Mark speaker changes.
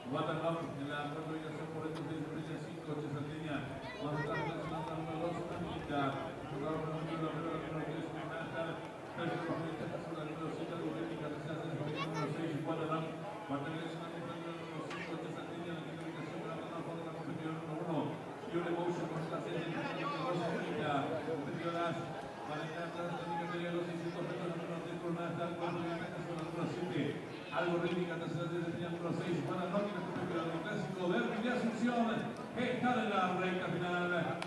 Speaker 1: Guatemala en la cuarta ubicación por dentro de 5, Chesandiña. Cuando está relacionando la número 2, América. Jugaba por el número 3, Nata. Tercero por el número 7, Algorítmica. Tercera por el número 6, Guatemala. Cuarta ubicación por el número 5, Chesandiña. La quinta ubicación por la plataforma de la competidora número 1. Pure Motion con la 6, América. Competidoras. Valencia atrás de la categoría de los 600 metros, número 3 por Nata. Cuarta ubicación por la número 7. Algorítmica, tercera tenía número 6, Juana Roque, el clásico Derby de Asunción, que está en la recta final.